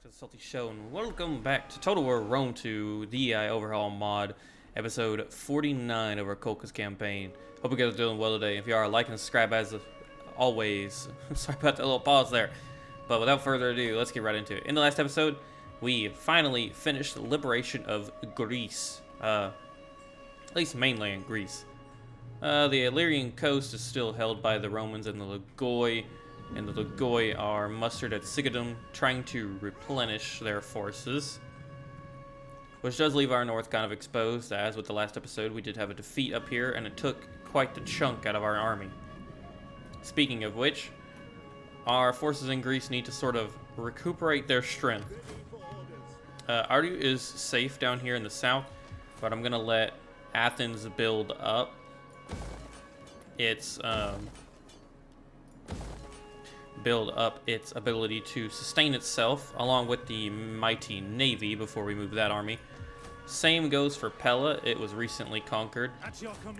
to the Salty Show, and welcome back to Total War Rome 2 DEI Overhaul Mod, episode 49 of our Kolkhis campaign. Hope you guys are doing well today. If you are, like and subscribe as always. Sorry about that little pause there. But without further ado, let's get right into it. In the last episode, we finally finished the liberation of Greece. At least mainland Greece. The Illyrian coast is still held by the Romans and the Logoi. And the Logoi are mustered at Sigadum, trying to replenish their forces. Which does leave our north kind of exposed, as with the last episode, we did have a defeat up here, and it took quite the chunk out of our army. Speaking of which, our forces in Greece need to sort of recuperate their strength. Aryu is safe down here in the south, but I'm going to let Athens build up its ability to sustain itself along with the mighty navy before we move that army. Same goes for Pella. It was recently conquered,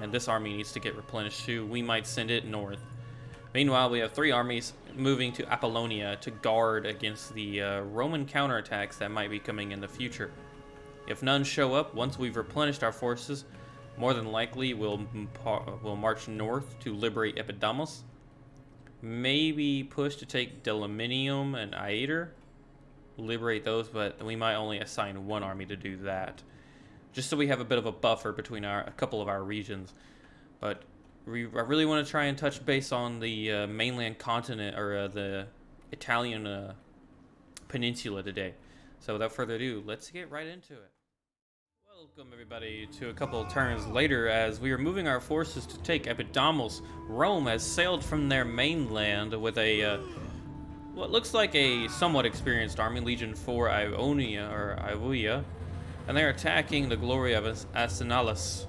and this army needs to get replenished too. We might send it north. Meanwhile, we have 3 armies moving to Apollonia to guard against the Roman counterattacks that might be coming in the future. If none show up, once we've replenished our forces, more than likely we'll march north to liberate Epidamos. Maybe push to take Delaminium and Aeter, liberate those, but we might only assign 1 army to do that, just so we have a bit of a buffer between a couple of our regions. But I really want to try and touch base on the mainland continent, or the Italian peninsula today. So without further ado, let's get right into it. Welcome everybody to a couple of turns later as we are moving our forces to take Epidamos. Rome has sailed from their mainland with a what looks like a somewhat experienced army, Legion 4 Ionia, and they're attacking the glory of Asinalis.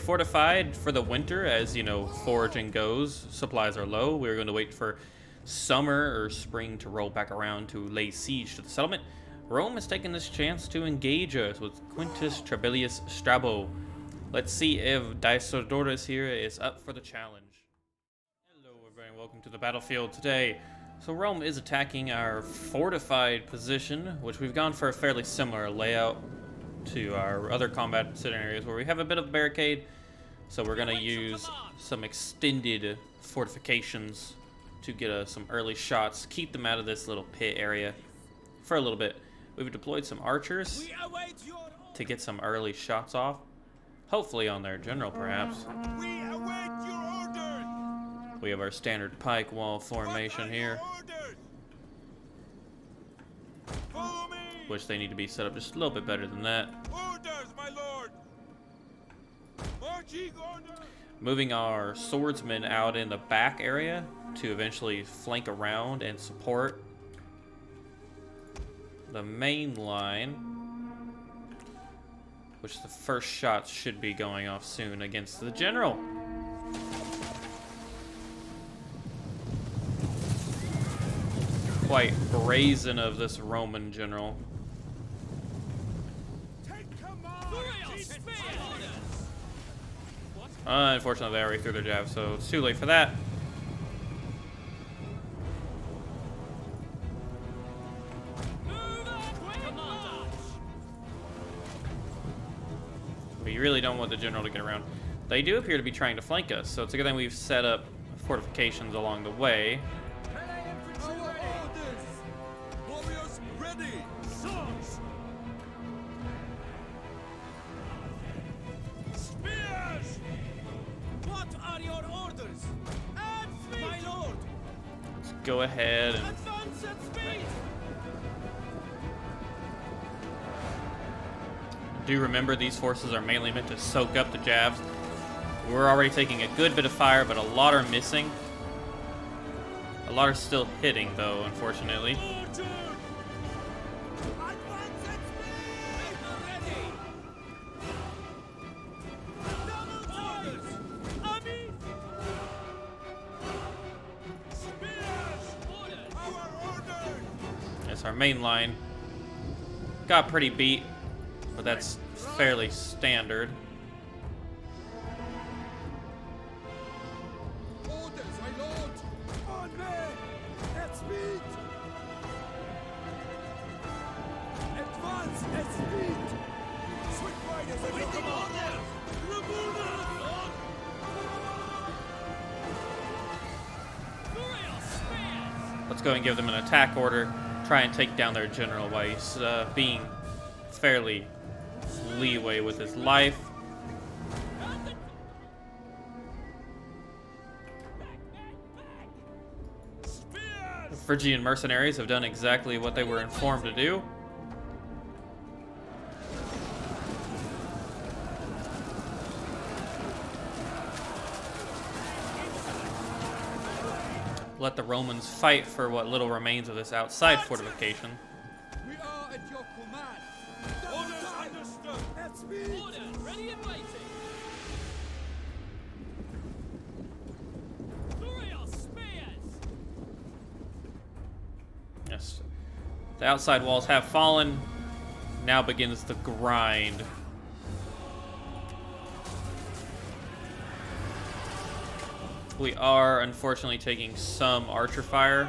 Fortified for the winter, as you know, foraging goes. Supplies are low. We're going to wait for summer or spring to roll back around to lay siege to the settlement. Rome has taken this chance to engage us with Quintus Trebellius Strabo. Let's see if Diosdorus here is up for the challenge. Hello everybody, welcome to the battlefield today. So Rome is attacking our fortified position, which we've gone for a fairly similar layout to our other combat scenarios where we have a bit of barricade. So we're going to use some extended fortifications to get us some early shots, keep them out of this little pit area for a little bit. We've deployed some archers to get some early shots off, hopefully on their general perhaps. We have our standard pike wall formation here, which they need to be set up just a little bit better than that. Moving our swordsmen out in the back area to eventually flank around and support the main line, which the first shots should be going off soon against the general. Quite brazen of this Roman general. Unfortunately, they already threw their jab, so it's too late for that. We really don't want the general to get around. They do appear to be trying to flank us, so it's a good thing we've set up fortifications along the way. Let's go ahead and do remember these forces are mainly meant to soak up the jabs. We're already taking a good bit of fire, but a lot are missing. A lot are still hitting, though, unfortunately. That's our main line. Got pretty beat, but that's fairly standard. Let's go and give them an attack order. Try and take down their general while he's being fairly leeway with his life. The Phrygian mercenaries have done exactly what they were informed to do. Let the Romans fight for what little remains of this outside fortification. We are at your command. Orders understood. At speed. Order ready and waiting. Through spears. Yes. The outside walls have fallen. Now begins the grind. We are unfortunately taking some archer fire.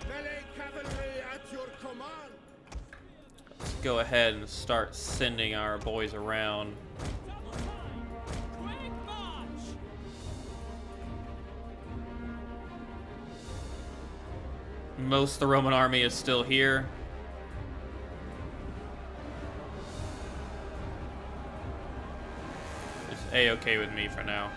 Melee cavalry at your command. Let's go ahead and start sending our boys around. Quick march. Most of the Roman army is still here. It's A-okay with me for now.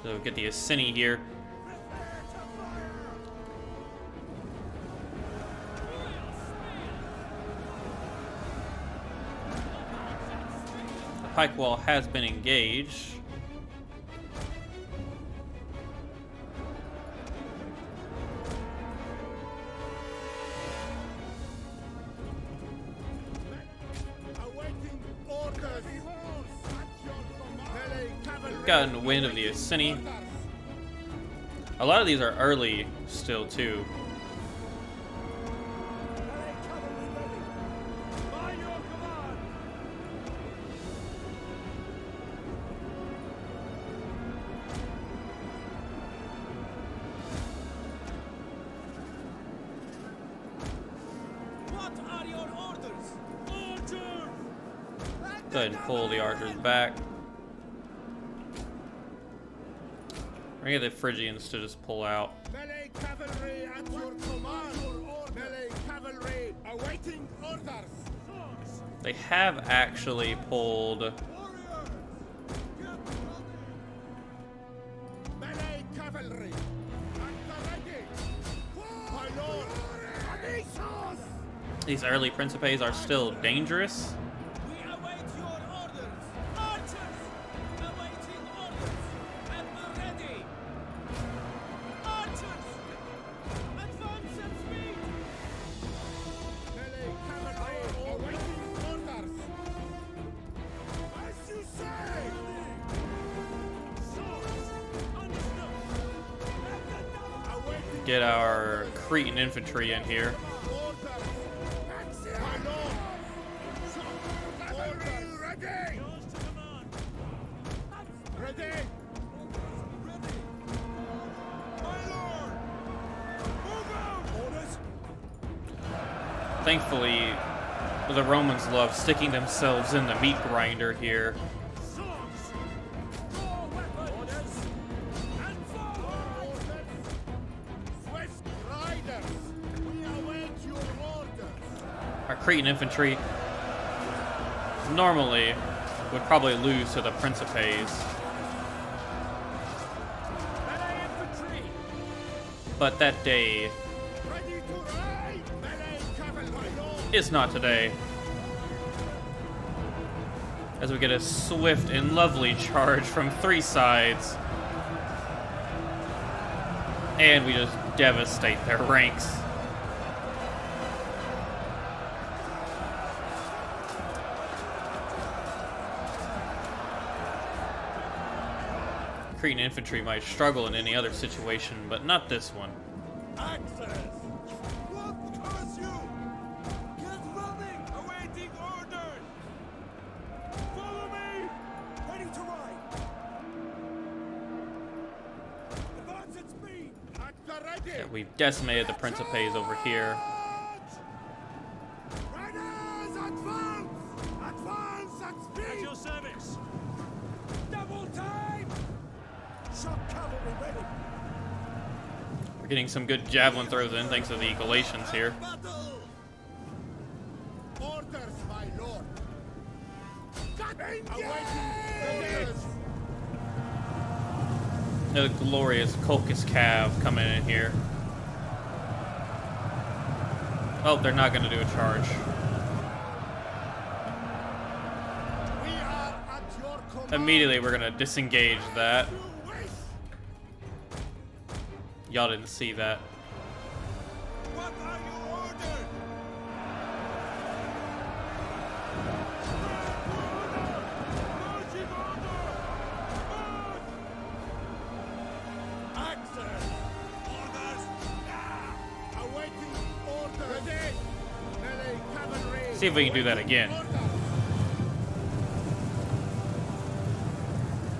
So get the Asini here. The pike wall has been engaged. We've gotten wind of the Asini. A lot of these are early still too. What are your orders? Order! Go ahead and pull the archers back. We're gonna get the Phrygians to just pull out. Melee cavalry at your command. Melee cavalry awaiting orders. They have actually pulled. Melee cavalry at the ready. My lord. These early Principes are still dangerous. We await your orders. Archers awaiting orders. At the ready. Archers advance at speed. Melee cavalry awaiting orders. As you say. Swords understood. Awaiting Get our Cretan infantry in here. orders. My lord. Order ready. Yours to command. Ready. My lord. Move out. Orders. Thankfully, the Romans love sticking themselves in the meat grinder here. Swords. More weapons. Orders. And forward. Swift riders. We await your orders. Our Cretan infantry normally would probably lose to the Principes, Melee infantry. but that day Ready to ride. Melee cavalry. My lord. is not today. As we get a swift and lovely charge from three sides. And we just devastate their ranks. Cretan infantry might struggle in any other situation, but not this one. Access. What curse you? Get running. Awaiting orders. Follow me. Ready to ride. Advance at speed. At Yeah, we've decimated the Principes over here. Riders, advance! Advance at speed! At your service! Double time! Shock cavalry ready! We're getting some good javelin throws in thanks to the Galatians here. Battle! Orders, my lord! Awaiting orders! The glorious Kolkhis cav coming in here. Oh, they're not going to do a charge. We are at your command. Immediately, we're going to disengage that. Y'all didn't see that. What are you ordered? Marching order! Axel! Orders! Now! Awaiting orders! Ready! Ready, cavalry! See if we can do that again.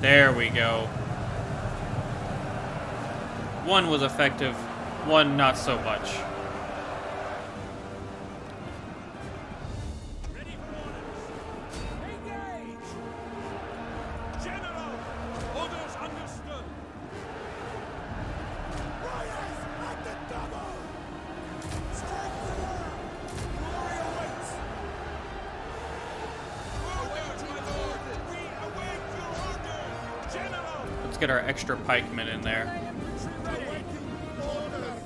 There we go. One was effective, one not so much. Ready for orders! Engage! General! Orders understood! Riders at the double! Strike the wall! Glory awaits! Orders, my lord! We await your order! General! Let's get our extra pikemen in there. Awaiting orders!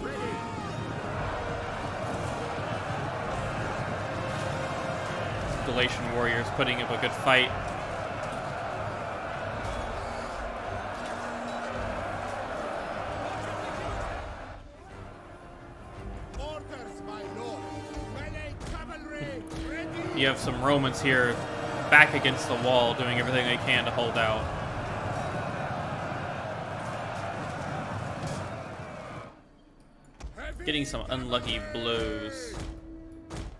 Ready! Galatian warriors putting up a good fight. Orders, my lord! Ready, cavalry! Ready! You have some Romans here back against the wall doing everything they can to hold out. Getting some unlucky blows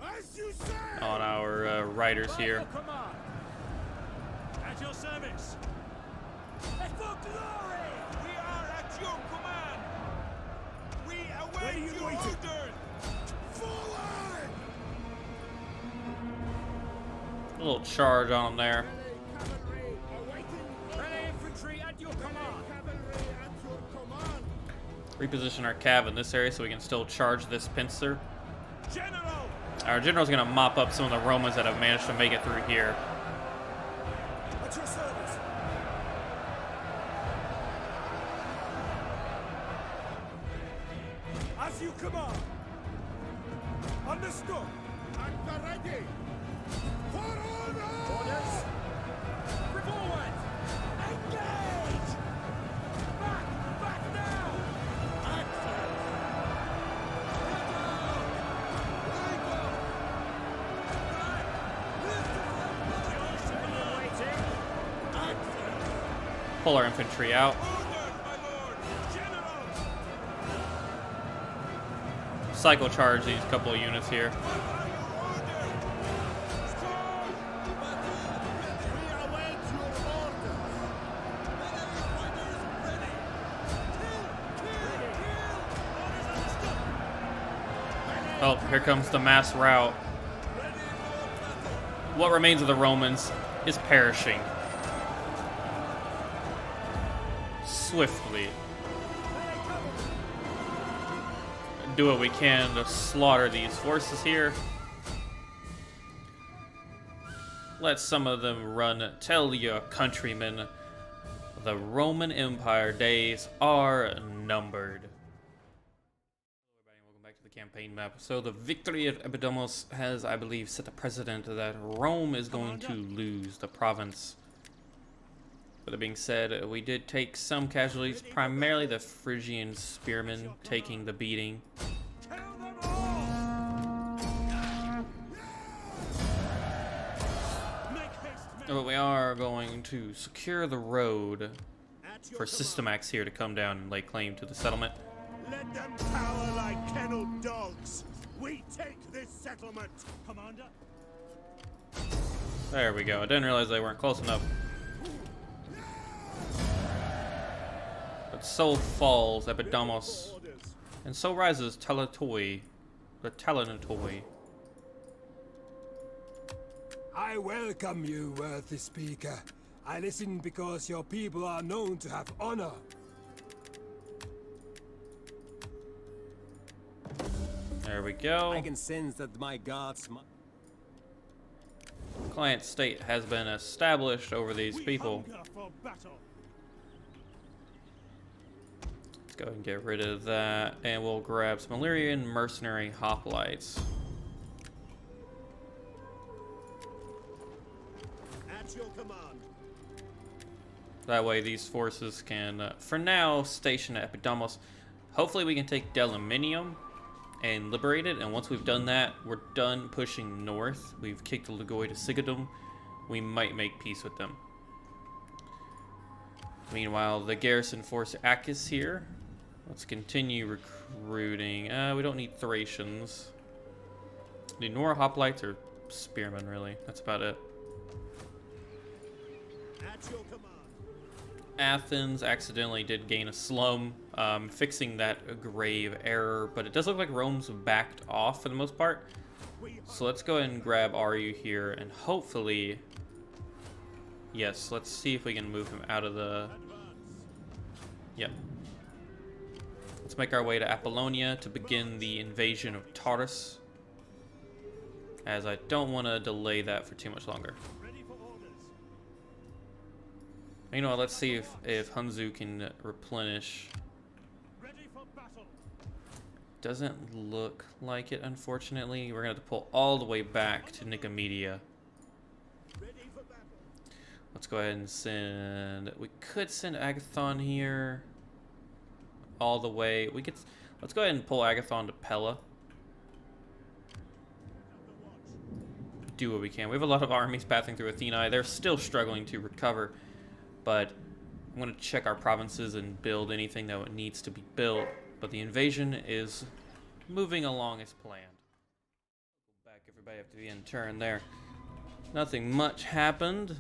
As you say! on our riders here. Command. At your service. For glory! We are at your command. We await your order. Forward! A little charge on them there. Cavalry awaiting. Ready infantry at your command. Cavalry at your command. Reposition our cav in this area so we can still charge this pincer. General! Our general's gonna mop up some of the Romans that have managed to make it through here. At your service. As you command. Understood. At the ready. For orders! Orders. Forward. Engage! Back now! Axel! Pull our infantry out. Cycle charge these couple of units here. Oh, here comes the mass rout. What remains of the Romans is perishing. Swiftly. Do what we can to slaughter these forces here. Let some of them run. Tell your countrymen the Roman Empire days are numbered. Hello everybody, welcome back to the campaign map. So the victory at Epidemos has, I believe, set a precedent that Rome is going to lose the province. With that being said, we did take some casualties, primarily the Phrygian spearmen taking the beating. But we are going to secure the road for Systemax here to come down and lay claim to the settlement. Let them cower like kenneled dogs. We take this settlement, Commander. There we go. I didn't realize they weren't close enough. But so falls Epidamos, and so rises Talatoi, the Talanatoi. I welcome you, worthy speaker. I listen because your people are known to have honor. There we go. I can sense that my gods... Client state has been established over these people. Let's go ahead and get rid of that, and we'll grab some Illyrian mercenary hoplites. At your command. That way these forces can, for now, station at Epidamos. Hopefully we can take Deluminium and liberate it, and once we've done that, we're done pushing north. We've kicked the Lugoi to Sigadum. We might make peace with them. Meanwhile, the garrison force Akis here. Let's continue recruiting. We don't need Thracians. Need Nora hoplites or spearmen, really. That's about it. At your command. Athens accidentally did gain a slum, fixing that grave error, but it does look like Rome's backed off for the most part. So let's go ahead and grab Aryu here, and hopefully, yes, let's see if we can move him out of the, yep. Let's make our way to Apollonia to begin the invasion of Taurus, as I don't want to delay that for too much longer. You know what, let's see if Hunzu can replenish. Ready for battle. Doesn't look like it, unfortunately. We're going to have to pull all the way back to Nicomedia. Ready for battle. Let's go ahead and send... We could send Agathon here. All the way. Let's go ahead and pull Agathon to Pella. Do what we can. We have a lot of armies passing through Athena. They're still struggling to recover. But I'm going to check our provinces and build anything that needs to be built. But the invasion is moving along as planned. Back everybody after the end turn there. Nothing much happened,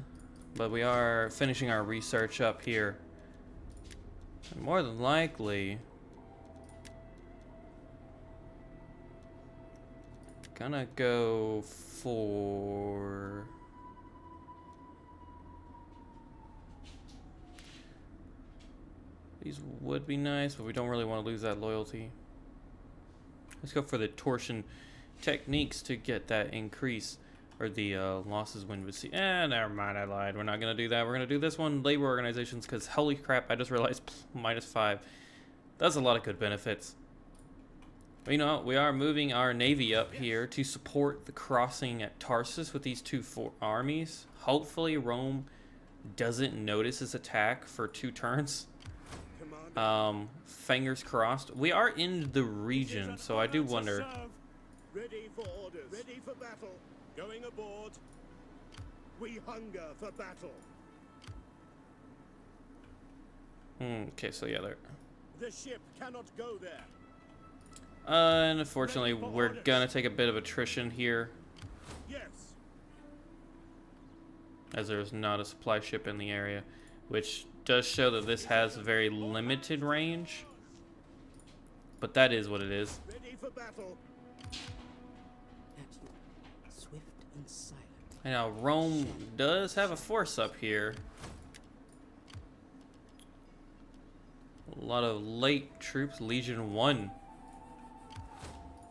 but we are finishing our research up here. And more than likely, gonna go for... These would be nice, but we don't really want to lose that loyalty. Let's go for the torsion techniques to get that increase, or the losses when we see. Never mind, I lied. We're not going to do that. We're going to do this one, labor organizations, because holy crap, I just realized -5. That's a lot of good benefits. But, you know, we are moving our navy up here to support the crossing at Tarsus with these two armies. Hopefully Rome doesn't notice this attack for 2 turns. Fingers crossed. We are in the region, so I do wonder. Ready for orders. Ready for battle. Going aboard. We hunger for battle. Okay, so yeah, there. The ship cannot go there. Unfortunately, we're gonna take a bit of attrition here, Yes. as there's not a supply ship in the area, which does show that this has very limited range. But that is what it is. Ready for battle. Swift and silent. And now Rome does have a force up here. A lot of late troops, Legion 1.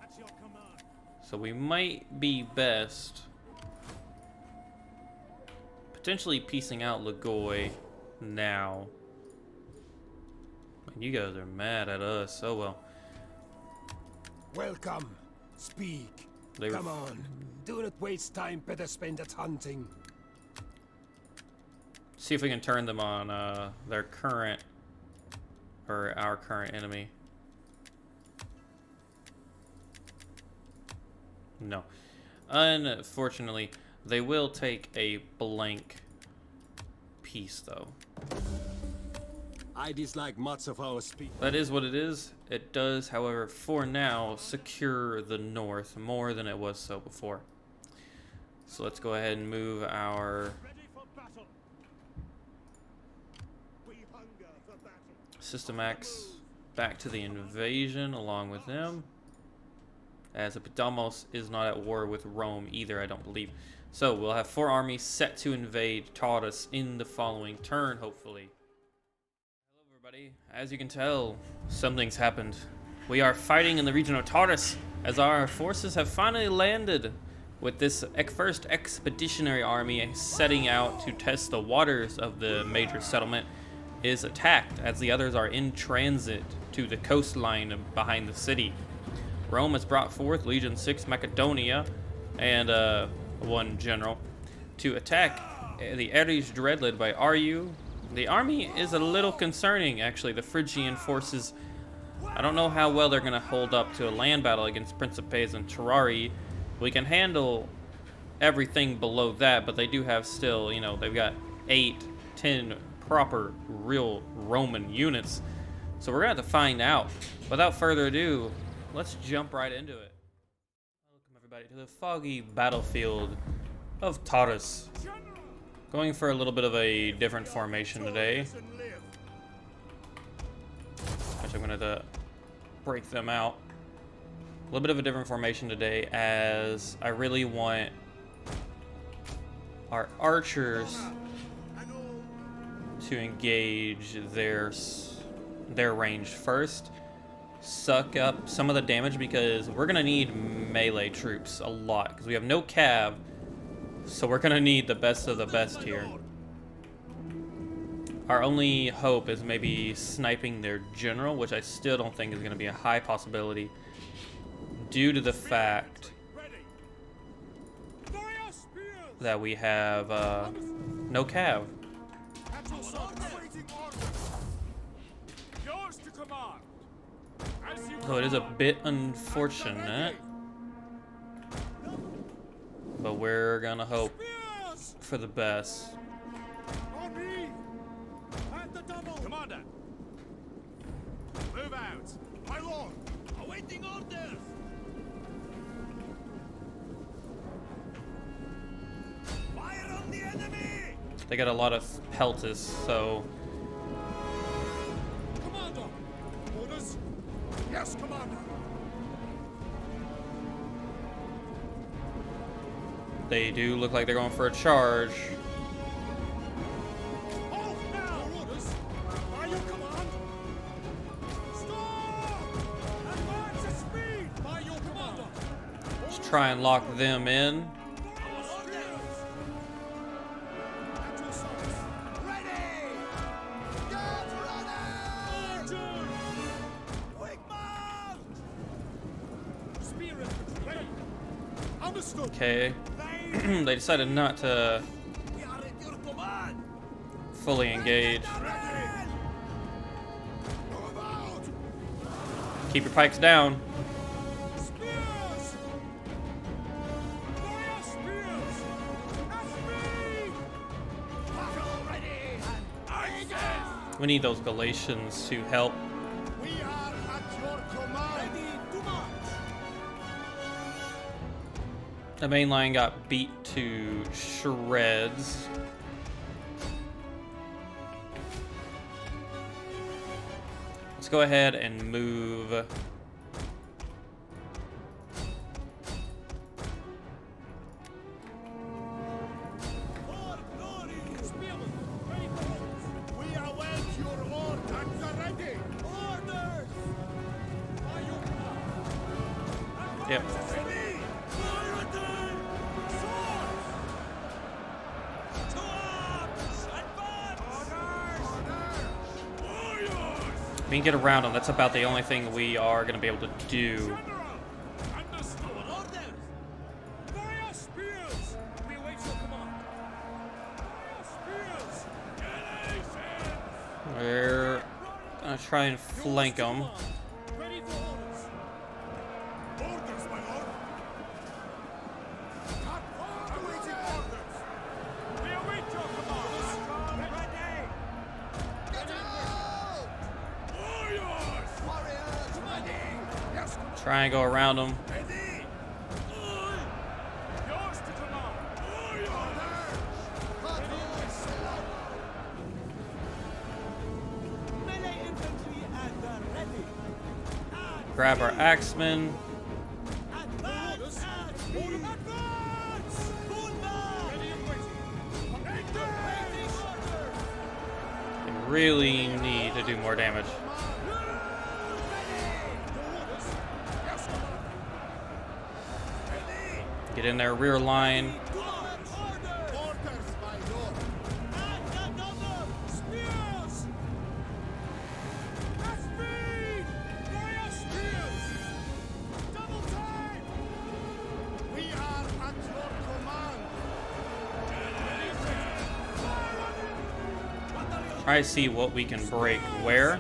At your command. So we might be best potentially piecing out Lugoi now. Man, you guys are mad at us. Oh well. Welcome. Speak. They were Come on. Do not waste time. Better spend it hunting. See if we can turn them on their current, or our current enemy. No. Unfortunately, they will take a blank piece, though. I dislike much of our speech. That is what it is. It does, however, for now, secure the north more than it was so before. So let's go ahead and move our Ready for battle. We hunger for battle. System X back to the invasion along with them. As Epidamos is not at war with Rome either, I don't believe. So we'll have 4 armies set to invade Taurus in the following turn, hopefully. Hello everybody. As you can tell, something's happened. We are fighting in the region of Taurus as our forces have finally landed with this first expeditionary army setting out to test the waters of the major settlement is attacked as the others are in transit to the coastline behind the city. Rome has brought forth Legion 6 Macedonia and one general to attack the Ares Dread led by Aryu. The army is a little concerning actually. The Phrygian forces, I don't know how well they're going to hold up to a land battle against Principes and Terrari. We can handle everything below that, but they do have still, you know, they've got 8, 10 proper real Roman units. So we're going to have to find out. Without further ado, let's jump right into it. Welcome everybody to the foggy battlefield of Taurus. Going for a little bit of a different formation today. Actually, I'm going to break them out. A little bit of a different formation today as I really want our archers to engage their range first. Suck up some of the damage because we're gonna need melee troops a lot because we have no cav, so we're gonna need the best of the best here. Our only hope is maybe sniping their general, which I still don't think is gonna be a high possibility due to the fact that we have no cav. So it is a bit unfortunate, but we're gonna hope for the best. Commander, move out. My lord, awaiting orders. Fire on the enemy. They got a lot of peltas, so Commander, orders. Yes, Commander. they do look like they're going for a charge. Halt now. Orders. By your command. Stop. Advance at speed. By your commander. Let's try and lock them in. Okay. They decided not to fully engage. Keep your pikes down. We need those Galatians to help. We are at your command. Ready to march. The main line got beat to shreds. Let's go ahead and move. We await your orders. Ready. Orders. Yep. We can get around them. That's about the only thing we are going to be able to do. We're going to try and flank them. Try and go around them. Grab our axemen. Advance! Advance! Pull back! Ready and waiting. We really need to do more damage. Get in their rear line. Try to see what we can break where.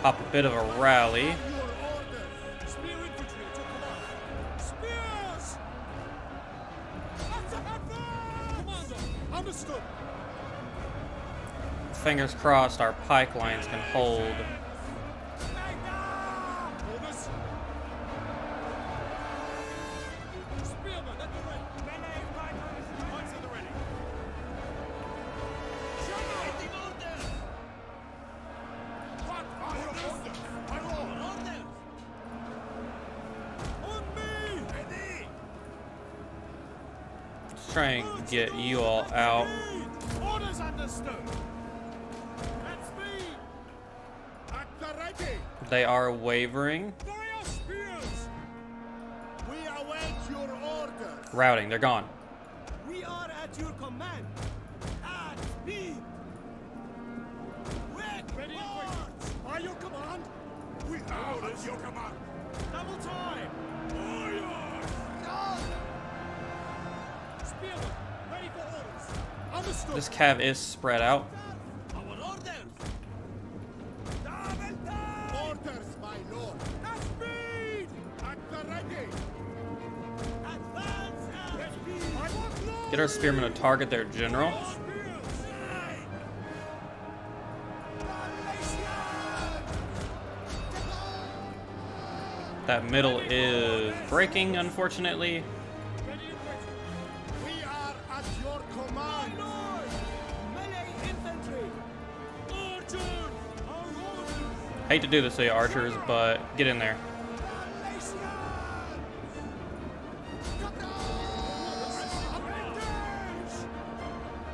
Pop a bit of a rally. Fingers crossed our pike lines can hold. Let's try and get you all out. Orders understood. That's me. At the ready. They are wavering. Fire spears. We await your orders. Routing, they're gone. We are at your command. At speed. Ready and waiting. By your command. We are at your command. Double time. Spearman, ready for orders. Understood. This cav is spread out. Our orders. Double time. Orders, my lord. At speed. At the ready. Advance at speed. Get our spearmen to target their general. That middle is breaking, unfortunately. We are at your command. Melee infantry. Archers. Our orders. Hate to do this to you, archers, but get in there.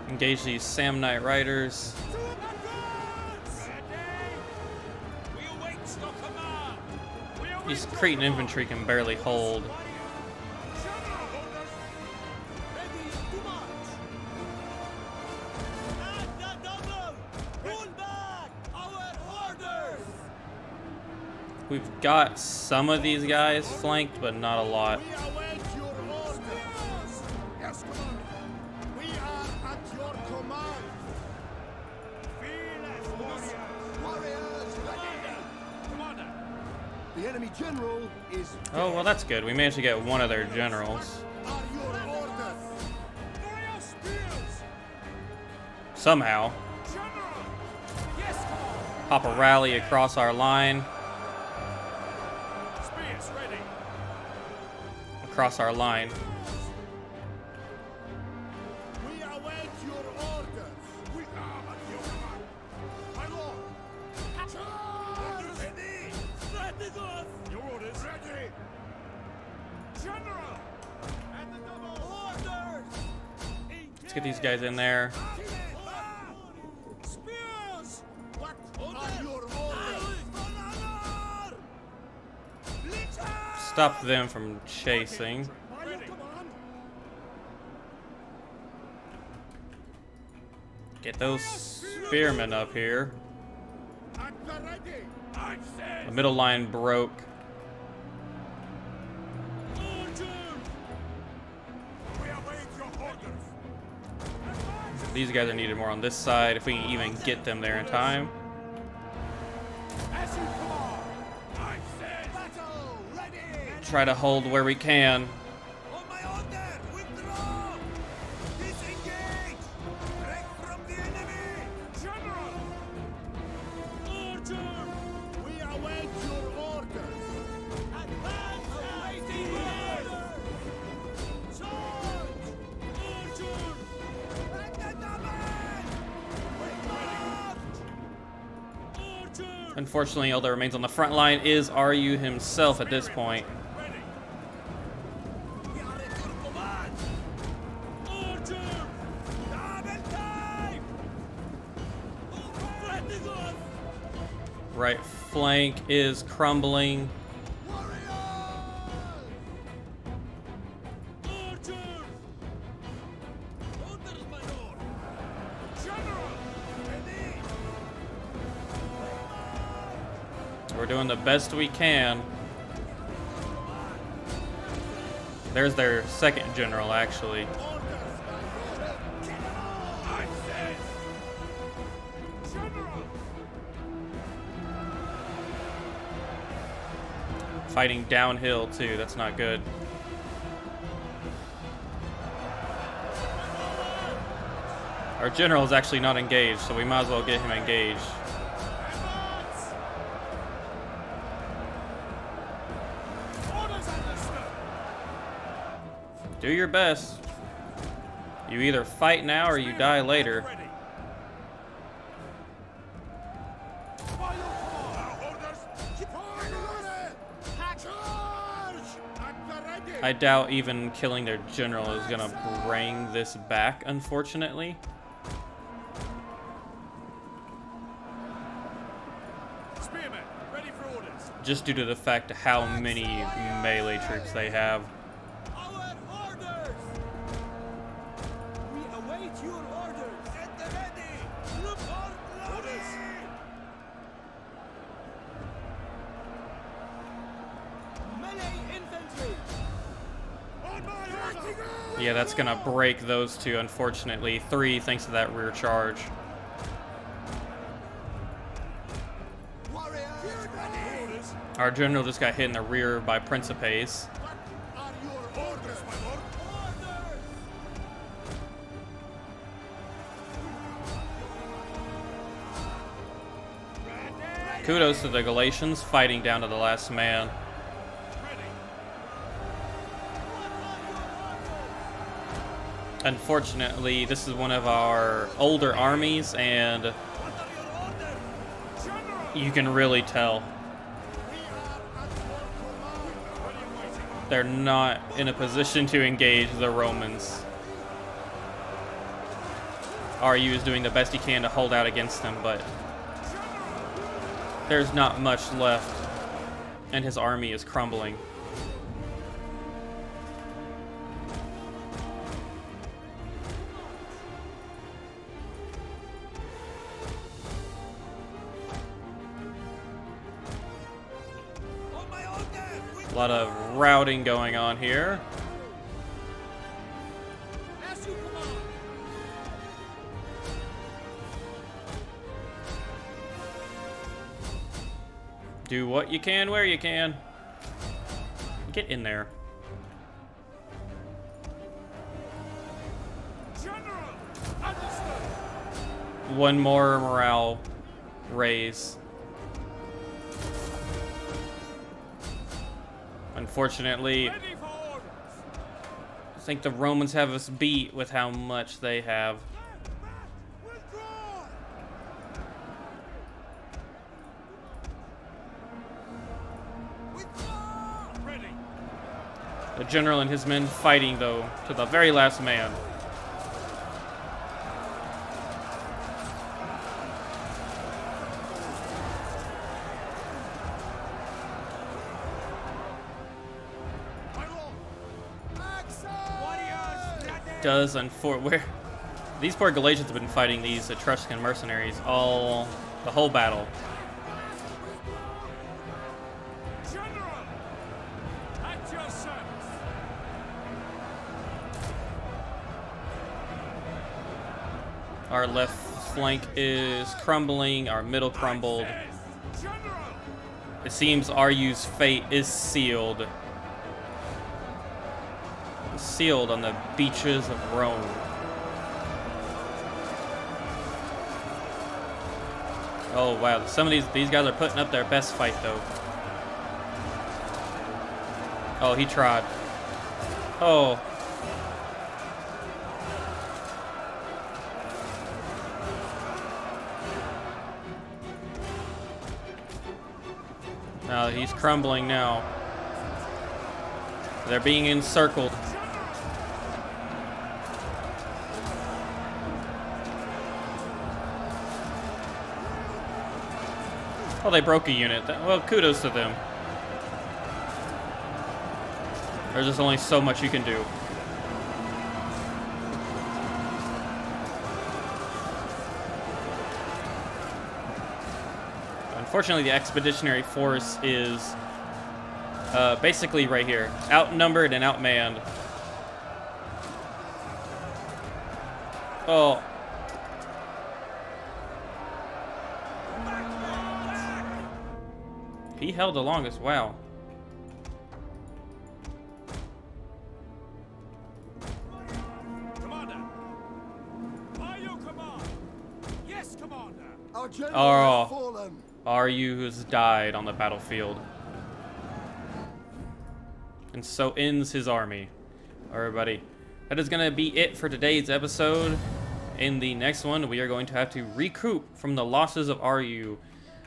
Engage these Samnite riders. These Cretan infantry can barely hold. We've got some of these guys flanked, but not a lot. The enemy general is Oh, well, that's good. We managed to get one of their generals. Somehow. Pop a rally across our line. Across our line. We await your orders. We are at your command. My lord. Charge! Ready. Strategos. Your orders. Ready. General. And the double orders. Let's get these guys in there. Spears. What are your orders? Stop them from chasing. By your command. Get those spearmen up here. At the ready. I said. The middle line broke. Order. We await your orders. These guys are needed more on this side if we can even get them there in time. As you command. I said. Battle ready. Try to hold where we can. On my order, withdraw! Disengage! Break from the enemy! General! Order! We await your orders! Advance! Awaiting orders! Unfortunately, all that remains on the front line is Aryu himself at this point. Ready. We are at your command. Order. Double time. Threatening us. Right flank is crumbling. Orders. Orders, my lord. General. Ready. We're doing the best we can. There's their second general, actually. I said. General. Fighting downhill, too. That's not good. Our general is actually not engaged, so we might as well get him engaged. Orders understood. Do your best. You either fight now or you die later. Ready. By your command. Our orders. Keep charge. At the ready. I doubt even killing their general is gonna bring this back, unfortunately. Spearmen, ready for orders. Just due to the fact of how many melee troops they have. Our orders. We await your orders. At the ready. Report orders. Melee infantry. On my order. Yeah, that's gonna break those two, unfortunately. 3 thanks to that rear charge. Orders. Our general just got hit in the rear by Princepays. What are your orders, my lord? Orders. Ready. Kudos to the Galatians fighting down to the last man. Ready. Unfortunately, this is one of our older armies, and What are your orders? General. you can really tell We are at your command. Ready and waiting. they're not in a position to engage the Romans. Aryu is doing the best he can to hold out against them, but there's not much left, and his army is crumbling. On my order. A lot of routing going on here. As you command. Do what you can where you can. Get in there. General. Understood. One more morale raise. Unfortunately, Ready for orders. I think the Romans have us beat with how much they have. Withdraw. Withdraw. Ready. The general and his men fighting, though, to the very last man. My lord. Warriors. Ready. Does where these poor Galatians have been fighting these Etruscan mercenaries the whole battle. General. At your service. Our left flank is crumbling, our middle crumbled. General. It seems Aryu's fate is sealed. Sealed on the beaches of Rome. Oh wow, some of these guys are putting up their best fight though. Oh, he tried. Oh. He's crumbling now. They're being encircled. Oh, they broke a unit. Well, kudos to them. There's just only so much you can do. Unfortunately, the expeditionary force is basically right here. Outnumbered and outmanned. Oh. He held the longest, wow. Commander! By your command! Yes, Commander! Our general Oh. has fallen. Aryu has died on the battlefield. And so ends his army. Everybody, that is going to be it for today's episode. In the next one, we are going to have to recoup from the losses of Aryu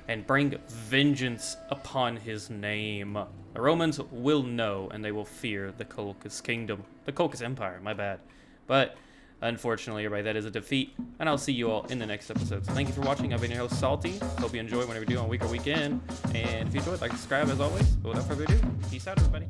and bring vengeance upon his name. The Romans will know, and they will fear the Kolkhis kingdom. The Kolkhis Empire, my bad. But, unfortunately, everybody, that is a defeat. And I'll see you all in the next episode. So thank you for watching. I've been your host, Salty. Hope you enjoy whenever we do on week or weekend. And if you enjoyed, like, subscribe as always. But without further ado, peace out, everybody.